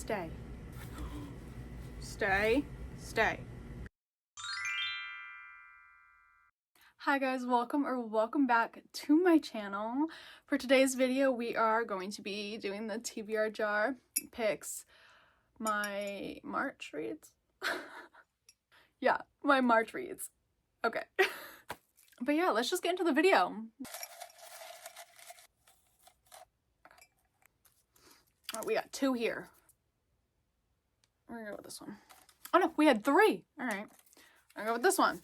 stay. Stay. Stay. Hi guys, welcome back to my channel. For today's video, we are going to be doing the TBR jar picks, my March reads. Yeah, my March reads. Okay. But yeah, let's just get into the video. All right, we got 2 here. We're gonna go with this one. Oh no, we had 3. All right, I'm gonna go with this one.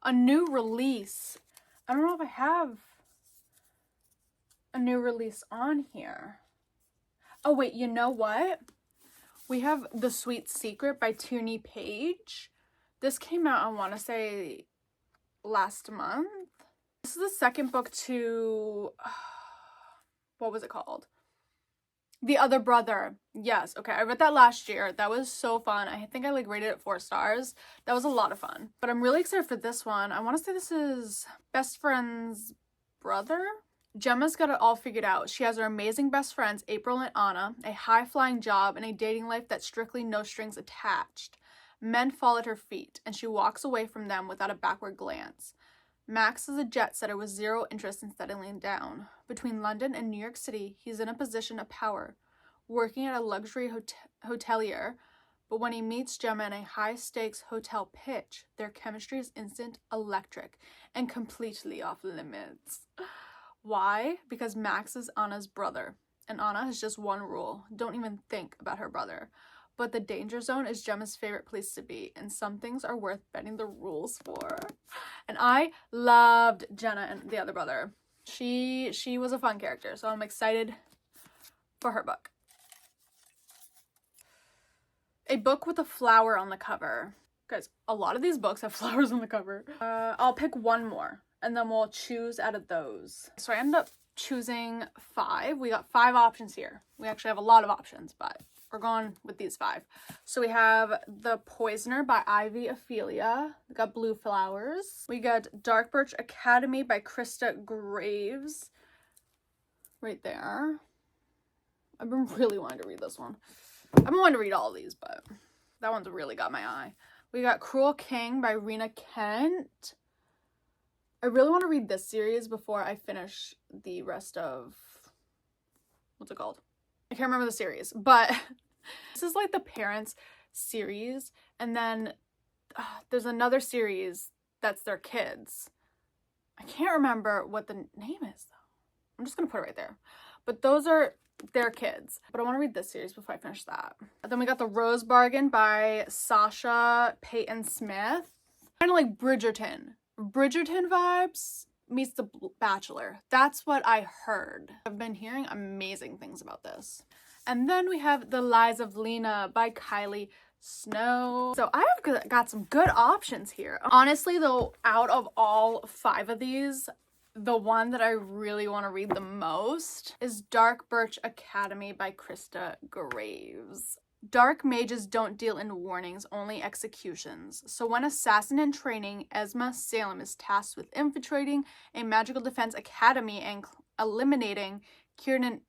A new release. I don't know if I have a new release on here. Oh wait, you know what? We have The Sweet Secret by Tierney Page. This came out, I want to say, last month. This is the second book to, what was it called? The Other Brother. Yes, okay, I read that last year. That was so fun. I think I rated it 4 stars. That was a lot of fun. But I'm really excited for this one. I want to say this is Best Friend's brother? Gemma's got it all figured out. She has her amazing best friends, April and Anna, a high-flying job, and a dating life that's strictly no strings attached. Men fall at her feet, and she walks away from them without a backward glance. Max is a jet setter with zero interest in settling down. Between London and New York City, he's in a position of power, working at a luxury hotelier, but when he meets Gemma in a high-stakes hotel pitch, their chemistry is instant, electric, and completely off limits. Why? Because Max is Anna's brother, and Anna has just one rule: don't even think about her brother. But the danger zone is Gemma's favorite place to be, and some things are worth bending the rules for. And I loved Jenna and the other brother. She was a fun character, so I'm excited for her book. A book with a flower on the cover. Guys, a lot of these books have flowers on the cover. I'll pick one more, and then we'll choose out of those. So I ended up choosing 5. We got 5 options here. We actually have a lot of options, but we're going with these 5. So we have The Poisoner by Ivy Ophelia. We got Blue Flowers. We got Dark Birch Academy by Krista Graves. Right there. I've been really wanting to read this one. I've been wanting to read all of these, but that one's really got my eye. We got Cruel King by Rena Kent. I really want to read this series before I finish the rest of, what's it called? I can't remember the series, but this is the Parents series, and then there's another series that's their kids. I can't remember what the name is though. I'm just gonna put it right there. But those are their kids. But I want to read this series before I finish that. And then we got The Rose Bargain by Sasha Payton Smith. Kind of like Bridgerton. Bridgerton vibes meets The Bachelor. That's what I heard. I've been hearing amazing things about this. And then we have The Lies of Lena by Kylie Snow. So I have got some good options here. Honestly though, out of all 5 of these, the one that I really want to read the most is Dark Birch Academy by Krista Graves. Dark mages don't deal in warnings, only executions. So when assassin in training, Esma Salem is tasked with infiltrating a magical defense academy and eliminating Kiernan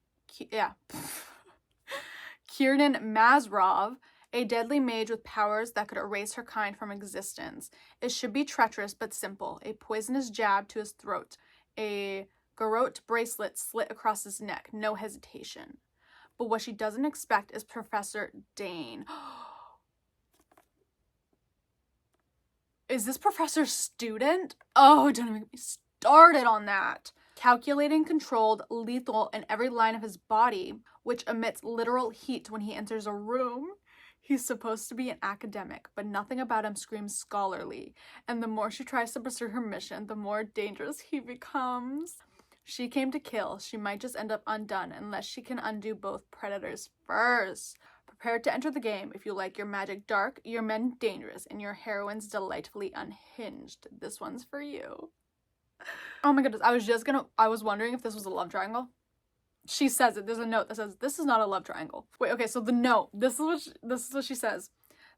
Mazrov, a deadly mage with powers that could erase her kind from existence. It should be treacherous but simple. A poisonous jab to his throat. A garrote bracelet slit across his neck. No hesitation. But what she doesn't expect is Professor Dane. Is this Professor's student? Oh, don't even get me started on that. Calculating, controlled, lethal in every line of his body, which emits literal heat when he enters a room. He's supposed to be an academic, but nothing about him screams scholarly. And the more she tries to pursue her mission, the more dangerous he becomes. She came to kill. She might just end up undone unless she can undo both predators first. Prepare to enter the game if you like your magic dark, your men dangerous, and your heroines delightfully unhinged. This one's for you. Oh my goodness, I was wondering if this was a love triangle. She says it. There's a note that says, this is not a love triangle. Wait, okay, so the note, this is what she says.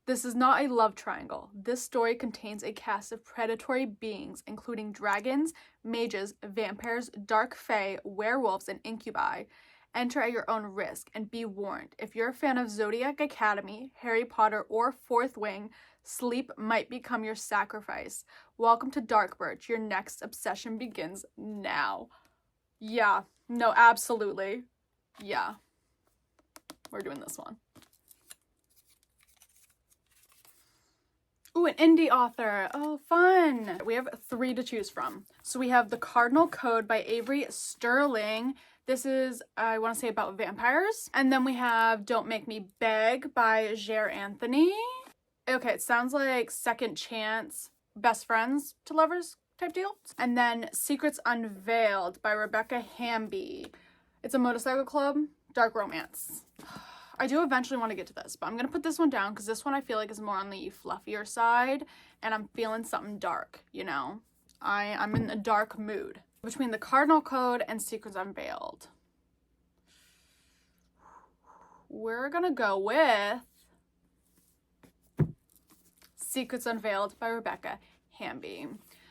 This is not a love triangle. This story contains a cast of predatory beings, including dragons, mages, vampires, dark fae, werewolves, and incubi. Enter at your own risk, and be warned. If you're a fan of Zodiac Academy, Harry Potter, or Fourth Wing, sleep might become your sacrifice. Welcome to Dark Birch. Your next obsession begins now. Yeah. No, absolutely. Yeah. We're doing this one. Ooh, an indie author. Oh, fun. We have 3 to choose from. So we have The Cardinal Code by Avery Sterling. This is, I want to say, about vampires. And then we have Don't Make Me Beg by Ger Anthony. Okay, it sounds like second chance, best friends to lovers type deal. And then Secrets Unveiled by Rebecca Hamby. It's a motorcycle club, dark romance. I do eventually want to get to this, but I'm going to put this one down because this one I feel like is more on the fluffier side, and I'm feeling something dark, you know? I'm in a dark mood. Between The Cardinal Code and Secrets Unveiled, we're going to go with Secrets Unveiled by Rebecca Hamby.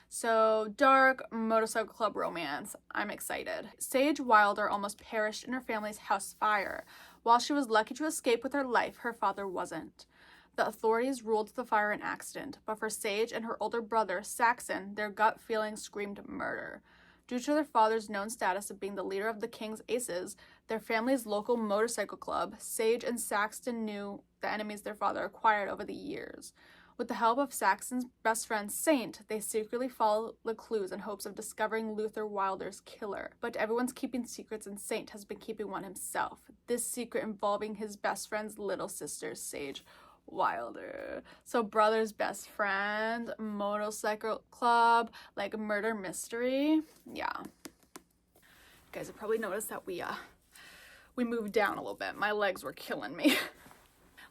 So, dark motorcycle club romance. I'm excited. Sage Wilder almost perished in her family's house fire. While she was lucky to escape with her life, her father wasn't. The authorities ruled the fire an accident, but for Sage and her older brother, Saxon, their gut feeling screamed murder. Due to their father's known status of being the leader of the King's Aces, their family's local motorcycle club, Sage and Saxon knew the enemies their father acquired over the years. With the help of Saxon's best friend, Saint, they secretly follow the clues in hopes of discovering Luther Wilder's killer. But everyone's keeping secrets, and Saint has been keeping one himself. This secret involving his best friend's little sister, Sage Wilder. So brother's best friend, motorcycle club, like murder mystery. Yeah. You guys have probably noticed that we moved down a little bit. My legs were killing me.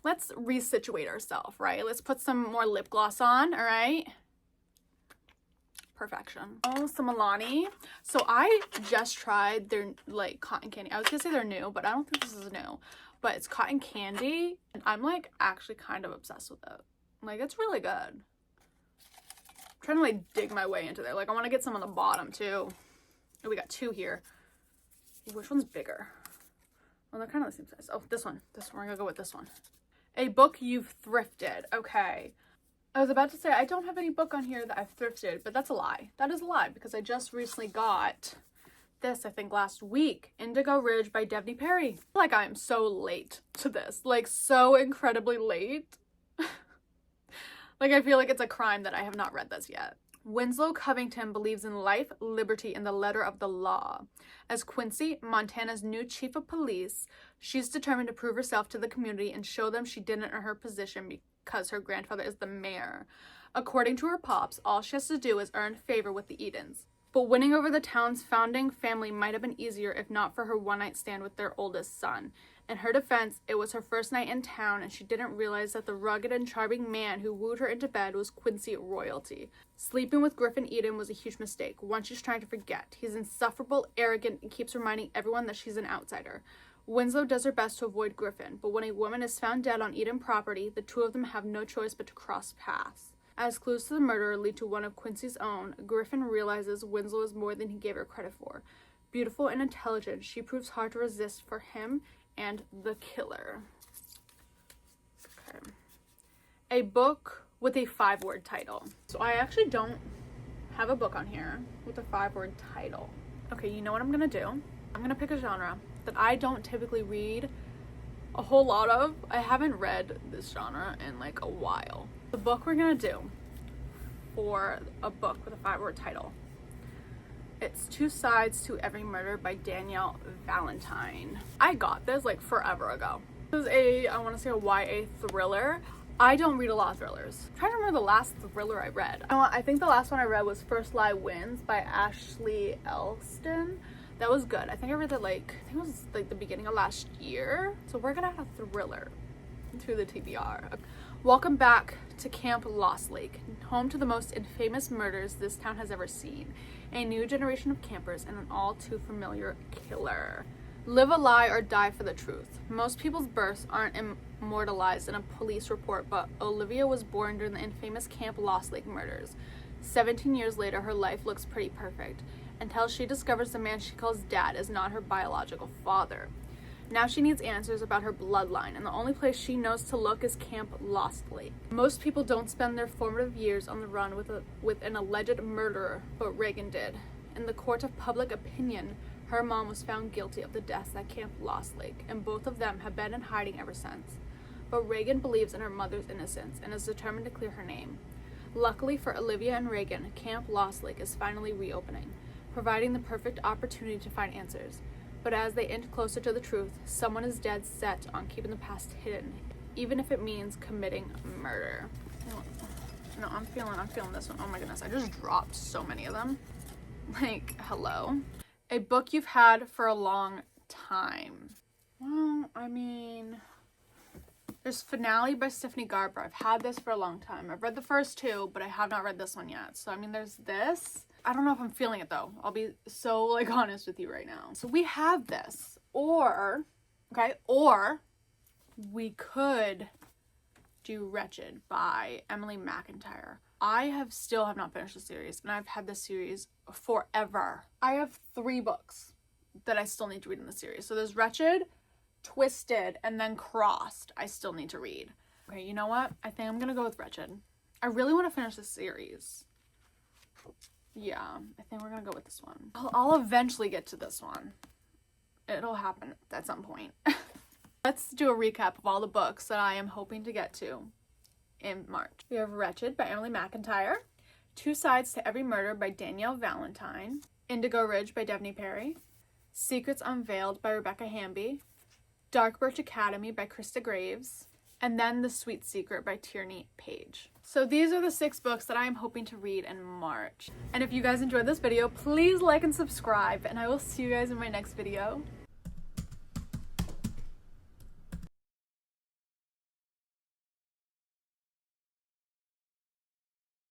Let's resituate ourselves, right? Let's put some more lip gloss on, all right? Perfection. Oh, some Milani. So I just tried their, like, cotton candy. I was gonna say they're new, but I don't think this is new. But it's cotton candy, and I'm, like, actually kind of obsessed with it. Like, it's really good. I'm trying to, like, dig my way into there. Like, I want to get some on the bottom, too. Oh, we got 2 here. Which one's bigger? Oh, they're kind of the same size. Oh, this one. This one. We're gonna go with this one. A book you've thrifted. Okay. I was about to say I don't have any book on here that I've thrifted, but that's a lie. That is a lie because I just recently got this, I think last week, Indigo Ridge by Devney Perry. Like, I am so late to this. Like, so incredibly late. Like, I feel like it's a crime that I have not read this yet. Winslow Covington believes in life, liberty, and the letter of the law. As Quincy, Montana's new chief of police, she's determined to prove herself to the community and show them she didn't earn her position because her grandfather is the mayor. According to her pops, all she has to do is earn favor with the Edens. But winning over the town's founding family might have been easier if not for her one-night stand with their oldest son. In her defense, it was her first night in town, and she didn't realize that the rugged and charming man who wooed her into bed was Quincy royalty. Sleeping with Griffin Eden was a huge mistake, one she's trying to forget. He's insufferable, arrogant, and keeps reminding everyone that she's an outsider. Winslow does her best to avoid Griffin, but when a woman is found dead on Eden property, the two of them have no choice but to cross paths. As clues to the murder lead to one of Quincy's own, Griffin realizes Winslow is more than he gave her credit for. Beautiful and intelligent, she proves hard to resist for him and the killer. Okay. A book with a 5-word title. So I actually don't have a book on here with a 5-word title. Okay, you know what I'm gonna do? I'm gonna pick a genre that I don't typically read a whole lot of. I haven't read this genre in like a while. The book we're gonna do for a book with a 5-word title, it's Two Sides to Every Murder by Danielle Valentine. I got this like forever ago. This is I want to say a YA thriller. I don't read a lot of thrillers. I'm trying to remember the last thriller I read. I think the last one I read was First Lie Wins by Ashley Elston. That was good. I think I read it I think it was like the beginning of last year. So we're gonna have a thriller through the TBR. Welcome back to Camp Lost Lake, home to the most infamous murders this town has ever seen. A new generation of campers and an all too familiar killer. Live a lie or die for the truth. Most people's births aren't immortalized in a police report, but Olivia was born during the infamous Camp Lost Lake murders. 17 years later, her life looks pretty perfect, until she discovers the man she calls dad is not her biological father. Now she needs answers about her bloodline, and the only place she knows to look is Camp Lost Lake. Most people don't spend their formative years on the run with an alleged murderer, but Reagan did. In the court of public opinion, her mom was found guilty of the deaths at Camp Lost Lake, and both of them have been in hiding ever since. But Reagan believes in her mother's innocence and is determined to clear her name. Luckily for Olivia and Reagan, Camp Lost Lake is finally reopening, providing the perfect opportunity to find answers. But as they inch closer to the truth, someone is dead set on keeping the past hidden, even if it means committing murder. No, I'm feeling this one. Oh my goodness, I just dropped so many of them. Like, hello. A book you've had for a long time. Well, I mean, there's Finale by Stephanie Garber. I've had this for a long time. I've read the first two, but I have not read this one yet. So, I mean, there's this. I don't know if I'm feeling it though. I'll be so like honest with you right now. So we have this, or we could do Wretched by Emily McIntyre. I still have not finished the series, and I've had this series forever. I have 3 books that I still need to read in the series. So there's Wretched, Twisted, and then Crossed I still need to read. Okay, you know what? I think I'm gonna go with Wretched. I really want to finish this series. Yeah, I think we're gonna go with this one. I'll eventually get to this one. It'll happen at some point. Let's do a recap of all the books that I am hoping to get to in March. We have Wretched by Emily McIntyre, Two Sides to Every Murder by Danielle Valentine, Indigo Ridge by Devney Perry, Secrets Unveiled by Rebecca Hamby, Dark Birch Academy by Krista Graves, and then The Sweet Secret by Tierney Page. So these are the 6 books that I am hoping to read in March. And if you guys enjoyed this video, please like and subscribe, and I will see you guys in my next video.